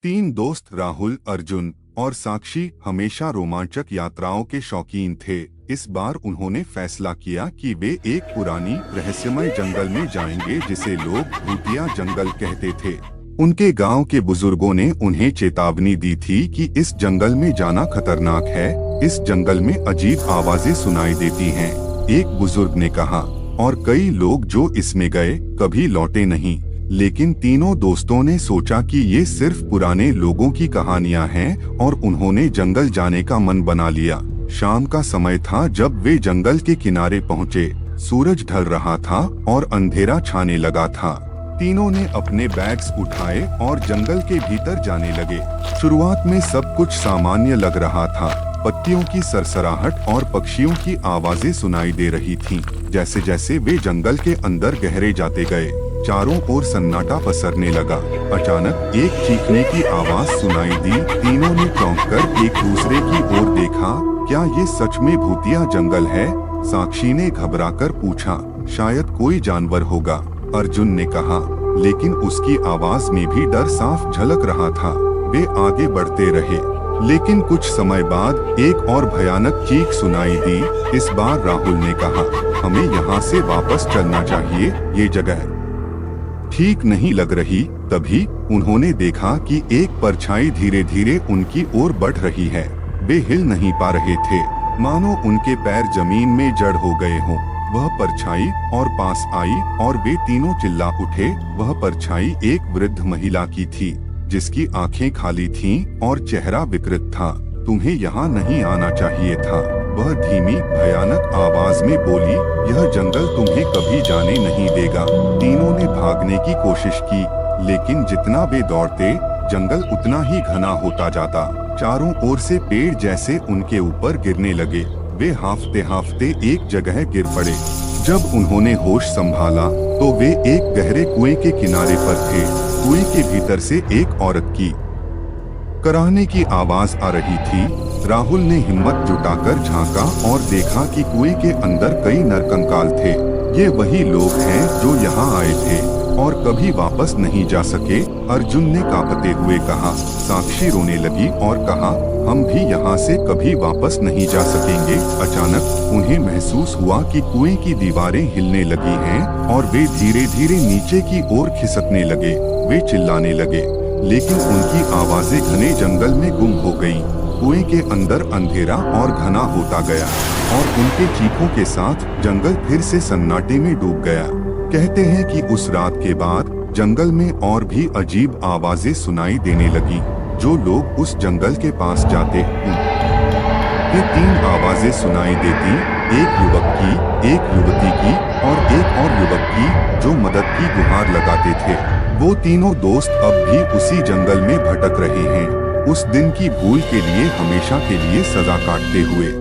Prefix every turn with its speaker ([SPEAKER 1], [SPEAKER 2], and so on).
[SPEAKER 1] तीन दोस्त राहुल, अर्जुन और साक्षी हमेशा रोमांचक यात्राओं के शौकीन थे। इस बार उन्होंने फैसला किया कि वे एक पुरानी रहस्यमय जंगल में जाएंगे जिसे लोग भूतिया जंगल कहते थे। उनके गांव के बुजुर्गों ने उन्हें चेतावनी दी थी कि इस जंगल में जाना खतरनाक है। इस जंगल में अजीब आवाजें सुनाई देती हैं, एक बुजुर्ग ने कहा, और कई लोग जो इसमें गए कभी लौटे नहीं। लेकिन तीनों दोस्तों ने सोचा कि ये सिर्फ पुराने लोगों की कहानियां हैं और उन्होंने जंगल जाने का मन बना लिया। शाम का समय था जब वे जंगल के किनारे पहुंचे। सूरज ढल रहा था और अंधेरा छाने लगा था। तीनों ने अपने बैग्स उठाए और जंगल के भीतर जाने लगे। शुरुआत में सब कुछ सामान्य लग रहा था। पत्तियों की सरसराहट और पक्षियों की आवाजें सुनाई दे रही थीं। जैसे जैसे वे जंगल के अंदर गहरे जाते गए, चारों ओर सन्नाटा पसरने लगा। अचानक एक चीखने की आवाज सुनाई दी। तीनों ने चौंककर एक दूसरे की ओर देखा। क्या ये सच में भूतिया जंगल है? साक्षी ने घबराकर पूछा। शायद कोई जानवर होगा, अर्जुन ने कहा, लेकिन उसकी आवाज में भी डर साफ झलक रहा था। वे आगे बढ़ते रहे, लेकिन कुछ समय बाद एक और भयानक चीख सुनाई दी। इस बार राहुल ने कहा, हमें यहाँ से वापस चलना चाहिए, ये जगह ठीक नहीं लग रही। तभी उन्होंने देखा कि एक परछाई धीरे धीरे उनकी ओर बढ़ रही है। वे हिल नहीं पा रहे थे, मानो उनके पैर जमीन में जड़ हो गए हों। वह परछाई और पास आई और वे तीनों चिल्ला उठे। वह परछाई एक वृद्ध महिला की थी, जिसकी आंखें खाली थीं और चेहरा विकृत था। तुम्हें यहाँ नहीं आना चाहिए था, वह धीमी भयानक आवाज में बोली। यह जंगल तुम्हें कभी जाने नहीं देगा। तीनों ने भागने की कोशिश की, लेकिन जितना वे दौड़ते, जंगल उतना ही घना होता जाता। चारों ओर से पेड़ जैसे उनके ऊपर गिरने लगे। वे हांफते हांफते एक जगह गिर पड़े। जब उन्होंने होश संभाला तो वे एक गहरे कुएं के किनारे पर थे। कुएं के भीतर से एक औरत की कराहने की आवाज आ रही थी। राहुल ने हिम्मत जुटाकर झांका और देखा कि कुएं के अंदर कई नरकंकाल थे। ये वही लोग हैं जो यहाँ आए थे और कभी वापस नहीं जा सके, अर्जुन ने कांपते हुए कहा। साक्षी रोने लगी और कहा, हम भी यहाँ से कभी वापस नहीं जा सकेंगे। अचानक उन्हें महसूस हुआ कि कुएं की दीवारें हिलने लगी हैं और वे धीरे धीरे नीचे की ओर खिसकने लगे। वे चिल्लाने लगे, लेकिन उनकी आवाजें घने जंगल में गुम हो गईं। कुएं के अंदर अंधेरा और घना होता गया और उनके चीखों के साथ जंगल फिर से सन्नाटे में डूब गया। कहते हैं कि उस रात के बाद जंगल में और भी अजीब आवाजें सुनाई देने लगी। जो लोग उस जंगल के पास जाते ये तीन आवाजें सुनाई देती, एक युवक की, एक युवती की और एक और युवक की, जो मदद की गुहार लगाते थे। वो तीनों दोस्त अब भी उसी जंगल में भटक रहे हैं, उस दिन की भूल के लिए हमेशा के लिए सजा काटते हुए।